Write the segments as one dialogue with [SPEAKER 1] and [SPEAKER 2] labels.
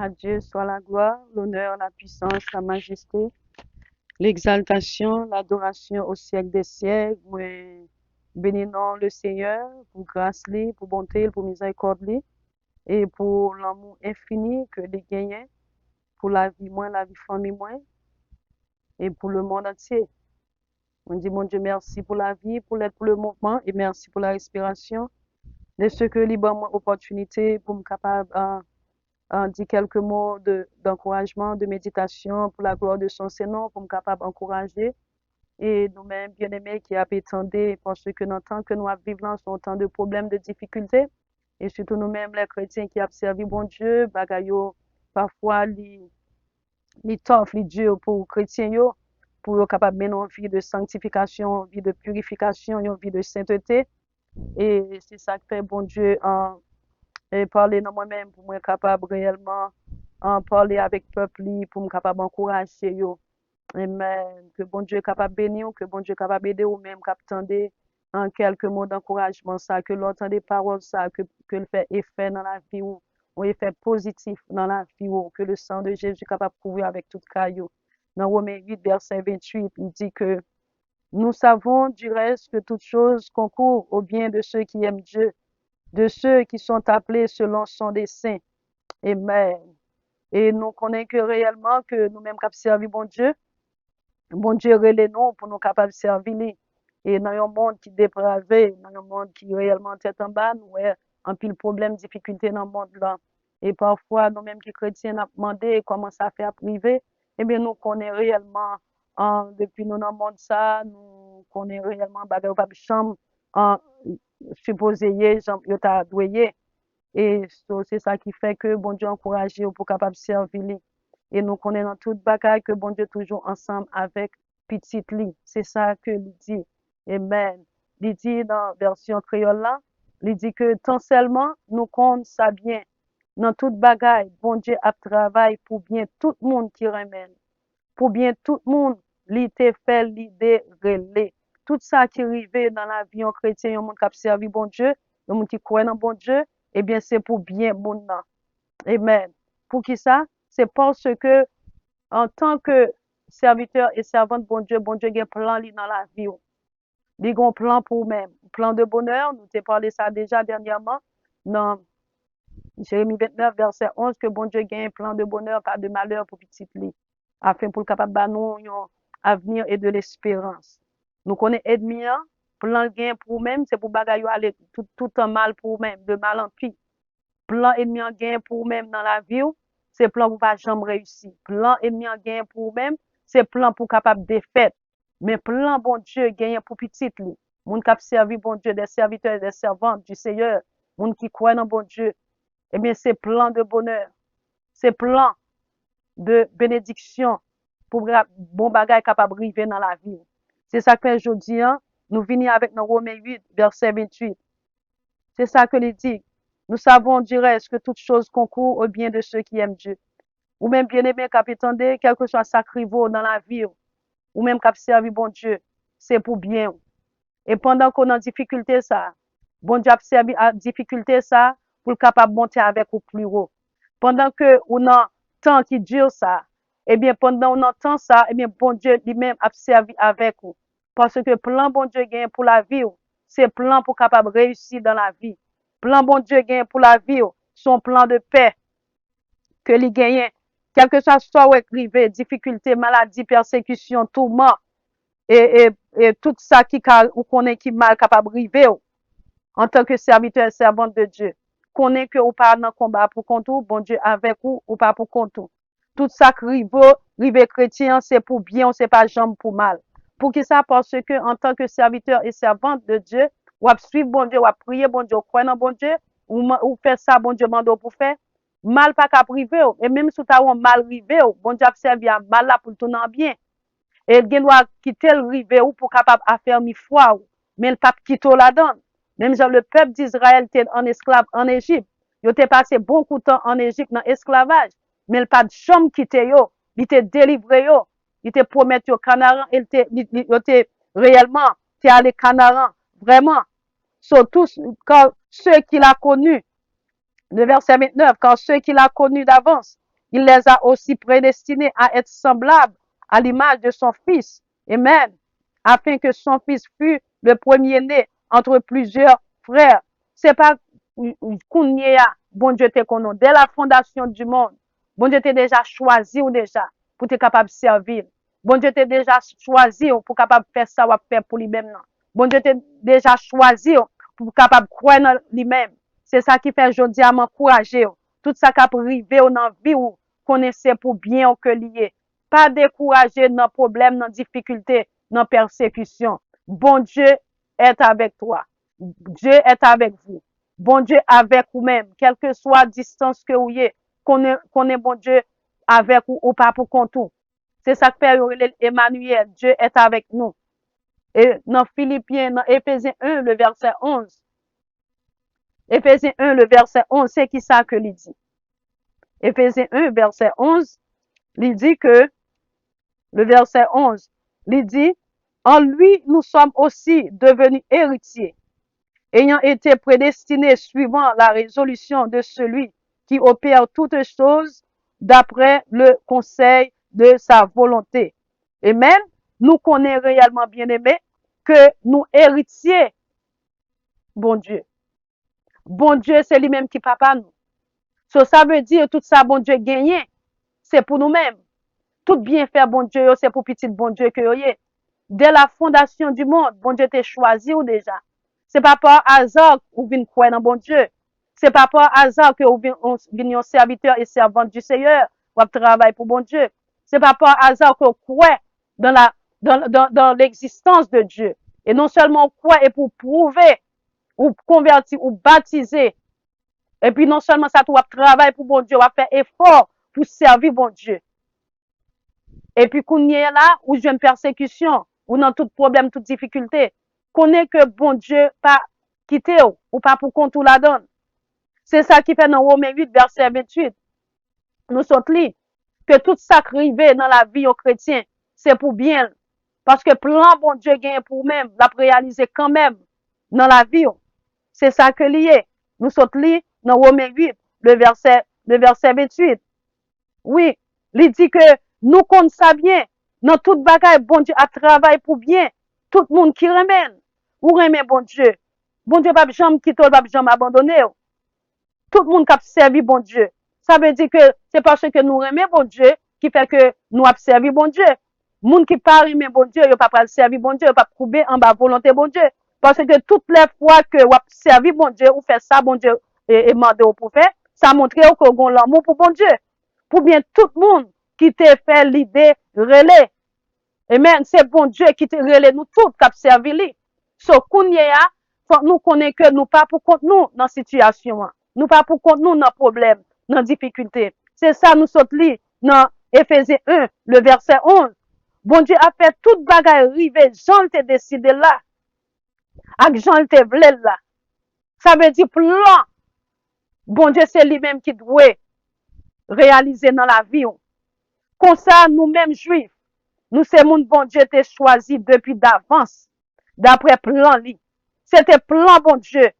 [SPEAKER 1] À Dieu soit la gloire, l'honneur, la puissance, la majesté, l'exaltation, l'adoration au siècle des siècles. Moi, bénissons le Seigneur pour grâce, li, pour bonté, pour miséricorde, li, et pour l'amour infini que les gagnent, pour la vie moins, la vie famille moins, et pour le monde entier. On dit, mon Dieu, merci pour la vie, pour l'aide, pour le mouvement, et merci pour la respiration. De ce que libre moi opportunité pour me capable dire quelques mots d'encouragement, de méditation pour la gloire de son Seigneur, pour me capable d'encourager. Et nous-mêmes, bien-aimés, qui attendez, parce que dans le temps que nous vivons, sont temps de problèmes, de difficultés. Et surtout nous-mêmes, les chrétiens qui ont servi bon Dieu, bagayo, parfois, les tough, les durs pour les chrétiens, pour être capable de mener une vie de sanctification, une vie de purification, une vie de sainteté. Et c'est ça que fait bon Dieu et parler dans moi-même pour être capable réellement en parler avec le peuple pour me capable d'encourager yo. Amen. Que bon Dieu est capable de bénir, que bon Dieu est capable d'aider ou même capable en quelques mots d'encouragement ça, que l'entend des paroles ça, que le fait effet dans la vie ou effet positif dans la vie ou que le sang de Jésus est capable de couvrir avec tout caillou. Dans Romains 8, verset 28, il dit que nous savons du reste que toute chose concourt au bien de ceux qui aiment Dieu, de ceux qui sont appelés selon son dessein. Amen. Et nous connaissons que réellement que nous-mêmes qui servi bon Dieu relève nous pour nous capables de servir lui. Et dans un monde qui est dépravé, dans un monde qui est réellement tête en bas, nous avons un pile problème, difficulté dans le monde là. Et parfois, nous-mêmes qui chrétiens, nous demandé comment ça fait à privé. Eh bien, nous connaissons réellement, depuis nous dans le monde ça, nous connaissons réellement, bagay ou pas de chambre, supposé, j'en, yo ta doué. Et c'est ça qui fait que bon Dieu encourage pour capable servir lui. Et nous connaissons dans toute bagaille que bon Dieu toujours ensemble avec petit li. C'est ça que il dit. Amen. Il dit dans version créole là, il dit que tant seulement nous compte ça bien. Dans toute bagaille, bon Dieu a travaillé pour bien tout le monde qui remène. Pour bien tout le monde, li te fait l'idée relais. Tout ça qui arrive dans la vie en chrétien, un monde qui a servi bon Dieu, un monde qui croit dans bon Dieu, eh bien, c'est pour bien monde là. Amen. Pour qui ça? C'est parce que, en tant que serviteur et servante de bon Dieu a un plan li dans la vie. Il a un plan pour vous-même. Plan de bonheur, nous t'ai parlé ça déjà dernièrement, dans Jérémie 29, verset 11, que bon Dieu a un plan de bonheur, pas de malheur pour petit li, afin pour le capable de nous un avenir et de l'espérance. Nous connaissons ennemi, plan gain pour nous-mêmes, c'est pour bagaille aller tout en mal pour nous-mêmes, de mal en pis. Plan ennemi en gain pour même dans la vie, c'est plan pour pas jamais réussir. Plan ennemi en gain pour même, c'est plan pour capable défaite. Mais plan bon Dieu gagne pour petit li. Moun qui servi bon Dieu, des serviteurs et des servantes du Seigneur, moun qui croit dans bon Dieu, eh bien c'est plan de bonheur. C'est plan de bénédiction pour bon bagage capable arriver dans la vie. C'est ça que je dis, nous venons avec nos Romains 8, verset 28. C'est ça que il dit. Nous savons du reste que toute chose concourt au bien de ceux qui aiment Dieu. Ou même bien-aimé, capitaine, quel que soit sacriveau dans la vie, ou même cap servi bon Dieu, c'est pour bien. Et pendant qu'on a en difficulté ça, bon Dieu a servi à difficulté ça pour le capable monter avec au plus haut. Pendant que on a temps qui dure ça, eh bien pendant on entend ça, eh bien bon Dieu lui-même a servi avec vous. Parce que plan bon Dieu gagne pour la vie, c'est plan pour capable réussir dans la vie. Plan bon Dieu gagne pour la vie, son plan de paix que lui gagne, quel que soit où arrivé, difficulté, maladie, persécution, tourment, et tout ça qui ou connaît qui mal capable arriver en tant que serviteur et servante de Dieu. Connaît que ou pas dans combat pour contre bon Dieu avec ou pas pour contre. Tout ça qui rive chrétien, c'est pour bien, c'est pas jambe pour mal. Pour qui ça? Parce que en tant que serviteur et servante de Dieu, ou à suivre bon Dieu, ou à prier bon Dieu, ou croire dans bon Dieu, ou faire ça bon Dieu mando pour faire, mal pas qu'à priver, et même si tu as mal rivé, bon Dieu a servi à mal là pour tourner bien. Et il doit quitter le rive ou pour capable affermir foi, mais le pape quitte là-dedans. Même genre le peuple d'Israël était en esclave en Égypte. Il était passé beaucoup de temps en Égypte dans l'esclavage, mais le pape jamais quitté yo, il était délivré yo, il était promis au Canaan, il était réellement, il était allé Canaan, vraiment. Surtout quand ceux qu'il a connus, le verset 29, quand ceux qu'il a connus d'avance, il les a aussi prédestinés à être semblables à l'image de son Fils. Amen. Afin que son Fils fût le premier-né entre plusieurs frères. C'est pas qu'on y a, bon Dieu te connaît. Dès la fondation du monde, bon Dieu t'a déjà choisi ou déjà pour être capable de servir. Bon Dieu t'a déjà choisi pour capable de faire ça ou faire pour lui-même. Bon Dieu t'a déjà choisi pour capable de croire dans lui-même. C'est ça qui fait aujourd'hui à m'encourager. Tout ça qui a privé dans la vie ou connaissez pour bien que lié. Pas décourager dans problème, dans difficulté, dans persécution. Bon Dieu est avec toi. Dieu est avec vous. Bon Dieu avec vous-même, quelle que soit la distance que vous ayez, connaît bon Dieu avec vous ou pas pour compte. C'est ça que fait Emmanuel. Dieu est avec nous. Et dans Philippiens, dans Éphésiens 1, le verset 11. Éphésiens 1, le verset 11, c'est qui ça que il dit? Éphésiens 1, verset 11, il dit que, le verset 11, il dit, en lui, nous sommes aussi devenus héritiers, ayant été prédestinés suivant la résolution de celui qui opère toutes choses d'après le conseil de sa volonté. Et même, nous connaissons réellement bien aimé que nous héritiers, bon Dieu. Bon Dieu, c'est lui-même qui papa nous. So, ça veut dire tout ça, bon Dieu gagné, c'est pour nous-mêmes. Tout bien faire, bon Dieu, c'est pour petit bon Dieu que y est. Dès la fondation du monde, bon Dieu t'a choisi ou déjà. C'est pas par hasard que vous venez croire dans bon Dieu. C'est pas par hasard que vous venez serviteur et servante du Seigneur. Vous travaillez pour bon Dieu. C'est pas par hasard que vous croyez dans l'existence de Dieu. Et non seulement vous croyez et pour prouver, ou convertir, ou baptiser. Et puis non seulement ça, vous travaillez pour bon Dieu, vous faire effort pour servir bon Dieu. Et puis, qu'on y est là, ou j'ai une persécution, ou dans tout problème, toute difficulté, connaît que bon Dieu pas quitté ou pas pour qu'on tout la donne. C'est ça qui fait dans Romains 8, verset 28. Nous sommes là, que tout ça qui arrive dans la vie aux chrétiens, c'est pour bien. Parce que plan bon Dieu gagne pour même, l'a réaliser quand même dans la vie. C'est ça que lié. Nous sommes là dans Romains 8, le verset 28. Oui, il dit que nous comptons ça bien. Dans toute bagaille, bon Dieu a travaillé pour bien. Tout le monde qui remène. Ou remet bon Dieu. Bon Dieu, pas jamais quitter, pas jamais abandonner. Tout le monde qui a servi bon Dieu. Ça veut dire que c'est parce que nous remet bon Dieu qui fait que nous avons servi bon Dieu. Moun qui pas remet bon Dieu, il pas servir bon Dieu, il pas trouver en bas volonté bon Dieu. Parce que toutes les fois que vous avez servi bon Dieu, ou fait ça bon Dieu et demandé pour faire, ça montre que vous avez l'amour pour bon Dieu. Pour bien tout le monde qui t'a fait l'idée relais. Amen. C'est bon Dieu qui te relais nous tous qui servi lui. So, kounya, faut nous connaître que nous pas pour compte nous dans situation. Nous pas pour compte nous dans problème, dans difficulté. C'est ça nous sommes li dans Éphésiens 1, le verset 11. Bon Dieu a fait toute bagaille rive, Jean te décidé là. Ak Jean te vle là. Ça veut dire plan. Bon Dieu c'est lui-même qui doit réaliser dans la vie. Comme ça, nous-mêmes juifs, nous c'est mon bon Dieu t'es choisi depuis d'avance, d'après plan li. C'était plan bon Dieu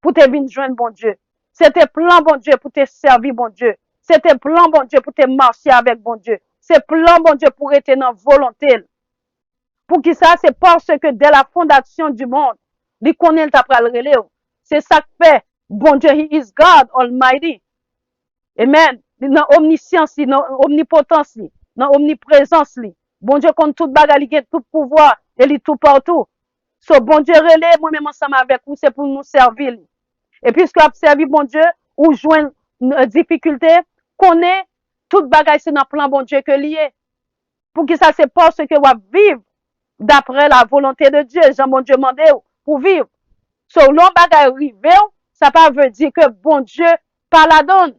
[SPEAKER 1] pour te venir joindre bon Dieu. C'était plan bon Dieu pour te servir bon Dieu. C'était plan bon Dieu pour te marcher avec bon Dieu. C'est plan bon Dieu pour être dans volonté. Pour qui ça, c'est parce que dès la fondation du monde, il connaît le relais. C'est ça que fait bon Dieu, He is God Almighty. Amen. Dans omniscience, dans omnipotence, dans omniprésence. Bon Dieu compte tout bagage, il a tout pouvoir, et il tout partout. So bon Dieu relais, moi-même ensemble avec vous, c'est pour nous servir. Et puisque vous servi bon Dieu, ou joindre une difficulté, connaît tout bagage, c'est dans le plan bon Dieu que lié. Pour que ça, c'est parce que vous vivre d'après la volonté de Dieu. Jean bon Dieu mandé pour vivre. So, l'on bagage rivé, ça pas veut dire que bon Dieu pas la donne.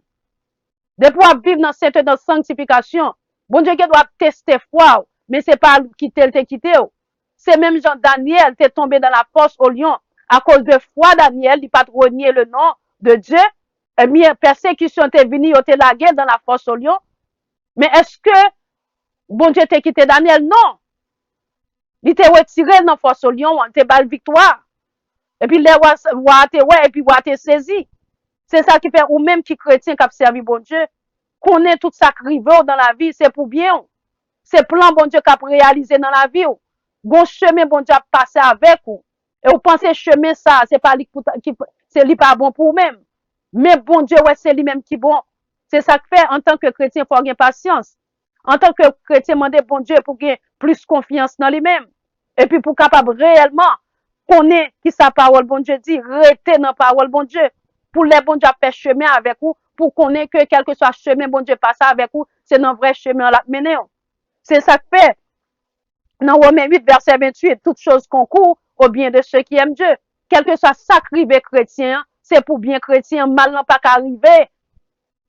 [SPEAKER 1] De pouvoir vivre dans cette dans sanctification. Bon Dieu qui doit tester foi, mais c'est pas quitter te quitter. C'est même Jean Daniel t'est tombé dans la force au lion à cause de foi Daniel, il pas renier le nom de Dieu. Et bien persécution t'est venue, il t'est lagué dans la force au lion. Mais est-ce que bon Dieu t'a quitté Daniel? Non. Il t'a retiré dans la force au lion, il t'a balle victoire. Et puis les rois t'es ouais et puis rois t'es saisi. C'est ça qui fait ou même qui chrétien qui a servi bon Dieu. Connaît tout ça qui arrive dans la vie, c'est pour bien. C'est plan bon Dieu qu'a réalisé dans la vie. Bon chemin bon Dieu a passé avec vous. Et vous pensez chemin ça, c'est pas c'est lui pas bon pour vous-même. Mais bon Dieu, ouais, c'est lui-même qui est bon. C'est ça que fait en tant que chrétien, il faut avoir patience. En tant que chrétien, demander bon Dieu pour gagner plus confiance dans lui-même. Et puis pour capable réellement connaître qui sa parole bon Dieu dit, rester dans la parole bon Dieu. Pour les bon Dieu faire chemin avec vous, pour connaître que quel que soit chemin bon Dieu passe avec vous, c'est dans vrai chemin la mener. C'est ça que fait. Dans Romains 8, verset 28, toutes choses concourent au bien de ceux qui aiment Dieu. Quel que soit sacrifié chrétien, c'est pour bien chrétien, mal n'a pas qu'arriver.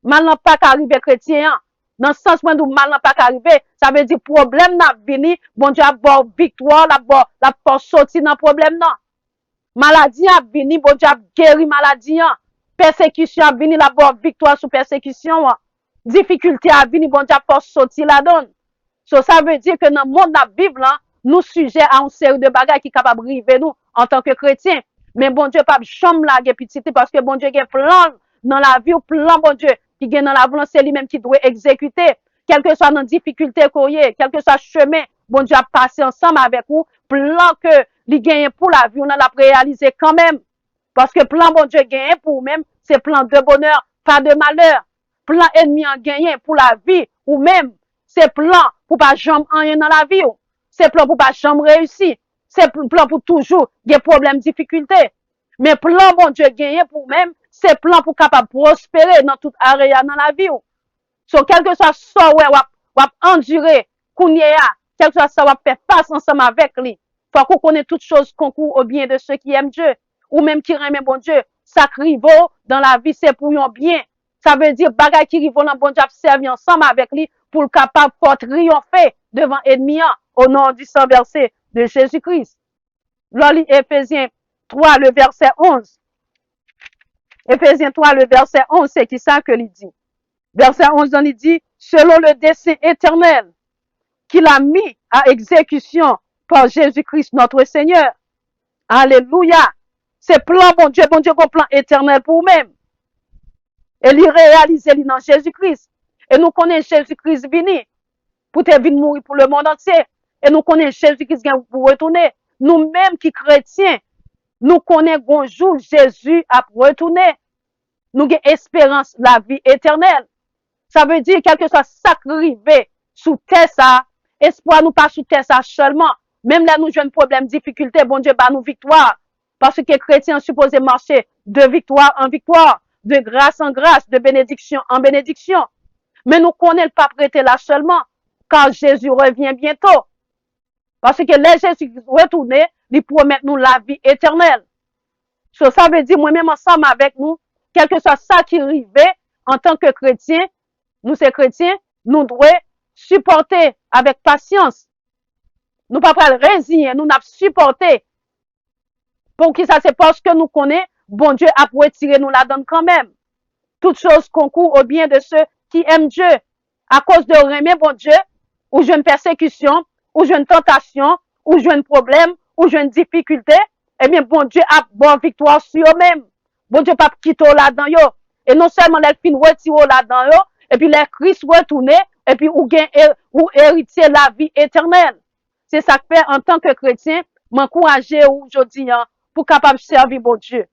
[SPEAKER 1] Mal n'a pas qu'arriver chrétien. Dans le sens où mal n'a pas qu'arriver, ça veut dire problème n'a venu, bon Dieu a bon victoire, la force sortir dans problème non. Maladie a venu, bon Dieu a guéri maladie. Persécution a venu, la bonne victoire sur persécution. Difficulté a venu, bon Dieu a force sortir la donne. So, ça veut dire que dans le monde de la Bible, là, nous sujets à une série de bagages qui sont capables de arriver nous en tant que chrétiens. Mais bon Dieu, pas de chambre là, petite, parce que bon Dieu, il y a plan dans la vie, plan bon Dieu, qui est dans la volonté, c'est lui-même qui doit exécuter. Quelle que soit nos difficultés qu'on y ait, quel que soit le chemin, bon Dieu a passé ensemble avec vous, plan que il gagne pour la vie, on l'a réalisé quand même. Parce que plan bon Dieu gagne pour vous-même, c'est plan de bonheur, pas de malheur. Plan ennemi en gagne pour la vie, ou même, c'est plan pour pas jamais rien dans la vie. C'est plan pour pas jamais réussir. C'est plan pour toujours des problèmes, difficultés. Mais plan bon Dieu gagne pour même, c'est plan pour capable prospérer dans toute area dans la vie. So, quel que soit ça, ou endurer, quel que soit ça, ou faire face ensemble avec lui. Faut qu'on connaisse toutes choses concours au bien de ceux qui aiment Dieu. Ou même qui aiment bon Dieu. Sacrivo dans la vie, c'est pour un bien. Ça veut dire, bagay qui rive dans bon Dieu, servir ensemble avec lui pour le capable de triompher devant l'ennemi au nom du sang versé de Jésus-Christ. Là, Éphésiens 3, le verset 11. Éphésiens 3, le verset 11, c'est qui ça que il dit? Verset 11, il dit, selon le dessein éternel qu'il a mis à exécution par Jésus-Christ notre Seigneur. Alléluia. C'est plan, bon Dieu, un plan éternel pour nous-mêmes. Et il réalise dans Jésus-Christ. Et nous connaissons Jésus-Christ venu pour te venir mourir pour le monde entier. Et nous connaissons Jésus-Christ pour retourner. Nous-mêmes qui chrétiens, nous connaissons bonjour Jésus a retourner. Nous avons espérance la vie éternelle. Ça veut dire quelque chose sacrifié sous terre ça. Espoir nous pas sous terre ça seulement. Même là nous jouons problème, difficulté, bon Dieu bat nous victoire. Parce que les chrétiens supposés marcher de victoire en victoire, de grâce en grâce, de bénédiction en bénédiction. Mais nous connaissons pas prêter là seulement, car Jésus revient bientôt. Parce que les Jésus retourne, il promet nous la vie éternelle. So, ça veut dire, moi-même ensemble avec nous, quel que soit ça qui arrive, en tant que chrétiens, nous ces chrétiens, nous devons supporter avec patience. Nous pas pas résigner, nous n'avons supporté. Pour qui ça, c'est parce que nous connaissons, bon Dieu a retiré nous la donne quand même. Toutes choses concourent au bien de ceux qui aiment Dieu. À cause de remet bon Dieu, ou j'ai une persécution, ou j'ai une tentation, ou j'ai un problème, ou j'ai une difficulté, eh bien, bon Dieu a bonne victoire sur eux-mêmes. Bon Dieu pas quitter là-dedans yo. Et non seulement les fin retirer là-dedans yo, et puis les Christ retourner, et puis ou héritier la vie éternelle. C'est ça que fait en tant que chrétien, m'encourager aujourd'hui, pour capable servir bon Dieu.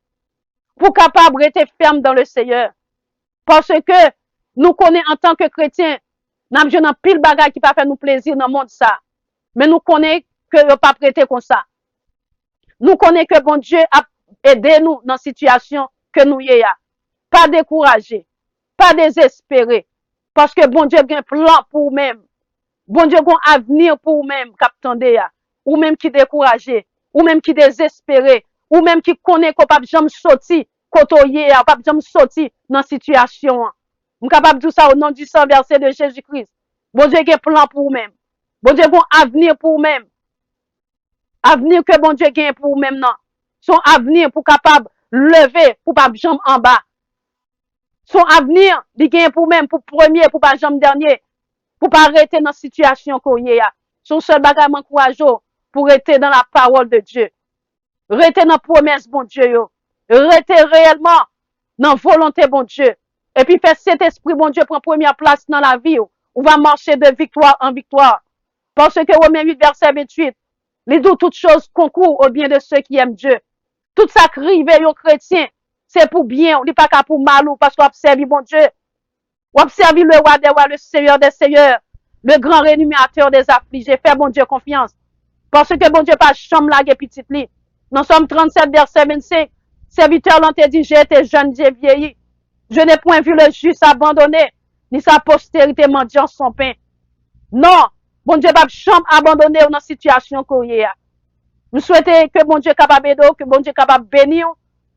[SPEAKER 1] Pour capable rester ferme dans le Seigneur. Parce que nous connaissons en tant que chrétiens, nous avons pile bagage qui pas faire nous plaisir dans le monde ça. Mais nous connaissons que ne pas prêter comme ça. Nous connaissons que bon Dieu a aidé nous dans la situation que nous y a. Pas décourager, pas désespérer. Parce que bon Dieu a un plan pour vous-même. Bon Dieu a un avenir pour vous-même, captandé. Ou même qui découragé, ou même qui désespéré, ou même qui connaît qu'on pas jamais sorti, côtoyer, pas jamais sorti dans la situation. Je suis capable de dire ça au nom du sang versé de Jésus-Christ. Bon Dieu a un plan pour vous-même. Bon Dieu a un avenir pour vous-même. Avenir que bon Dieu a pour vous-même, non. Son avenir pour capable lever, pour pas jamais en bas. Son avenir, il gagne pour même, pour premier, pour pas jamais dernier. Pour pas arrêter dans la situation qu'on y a. Son seul bagage m'encourage pour rester dans la parole de Dieu. Rester dans la promesse, bon Dieu, yo. Rester réellement dans la volonté, bon Dieu. Et puis, fait cet esprit, bon Dieu, prend première place dans la vie. On va marcher de victoire en victoire. Parce que Romains 8, verset 28, les deux toutes choses concourent au bien de ceux qui aiment Dieu. Tout ça crive yon chrétien, c'est pour bien, on n'est pas qu'à pour mal ou parce qu'on observe bon Dieu. On observe le roi des rois, le seigneur des seigneurs, le grand rémunérateur des affligés. Fais bon Dieu confiance. Parce que bon Dieu pas chambre la petite li. Dans Somme 37, verset 25, serviteur l'ont dit, j'ai été jeune, j'ai vieilli. Je n'ai point vu le juste abandonné, ni sa postérité mendiant son pain. Non, bon Dieu pas chambre abandonné dans la situation qu'on y a. Nous souhaitons que bon Dieu capable d'aider, que bon Dieu capable bénir,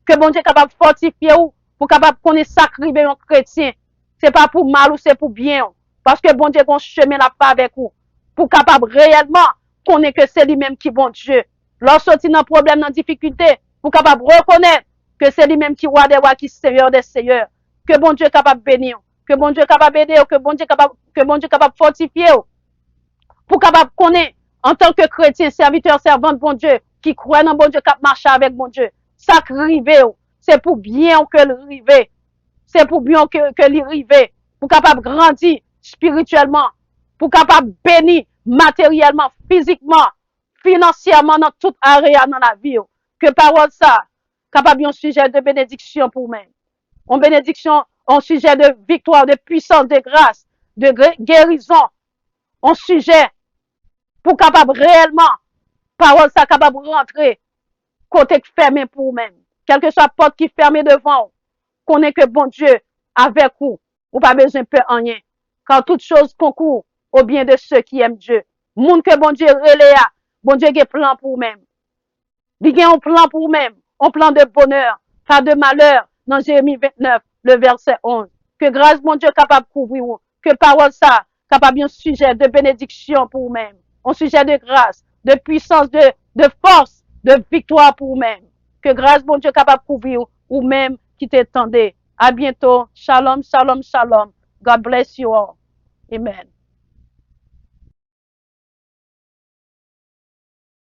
[SPEAKER 1] que bon Dieu capable fortifier pour capable connaître sacrifier un chrétien. C'est pas pour mal ou c'est pour bien. Parce que bon Dieu bon chemin la pas avec vous. Pour capable réellement connaître que c'est lui-même qui bon Dieu. Lorsqu'on est dans problème, dans difficulté, pour capable reconnaître que c'est lui-même qui roi des rois, qui seigneur des seigneurs. Que bon Dieu capable bénir, que bon Dieu capable aider, que bon Dieu capable fortifier. Pour capable connaître en tant que chrétien, serviteur, servant de bon Dieu, qui croit dans bon Dieu, qui marche avec bon Dieu. Ça rive, c'est pour bien que le rive. C'est pour bien que le rive. Pour capable grandir spirituellement. Pour capable bénir matériellement, physiquement, financièrement, dans toute area dans la vie. Que parole ça, capable un sujet de bénédiction pour moi. En bénédiction, un sujet de victoire, de puissance, de grâce, de guérison. Un sujet pour capable réellement, parole ça capable rentrer, côté fermé pour vous-même. Quelle que soit la porte qui ferme devant, connaît que bon Dieu avec vous, ou pas besoin de peur en rien. Car toute chose concourt au bien de ceux qui aiment Dieu. Monde que bon Dieu reléa, bon Dieu a un plan pour vous-même. Il a un plan pour vous-même, un plan de bonheur, pas de malheur, dans Jérémie 29, le verset 11. Que grâce, bon Dieu, capable de couvrir vous. Que parole ça, capable un sujet de bénédiction pour vous-même. Un sujet de grâce, de puissance, de force, de victoire pour vous-même. Que grâce, bon Dieu, capable de couvrir ou même qui t'étendait. À bientôt. Shalom, shalom, shalom. God bless you all. Amen.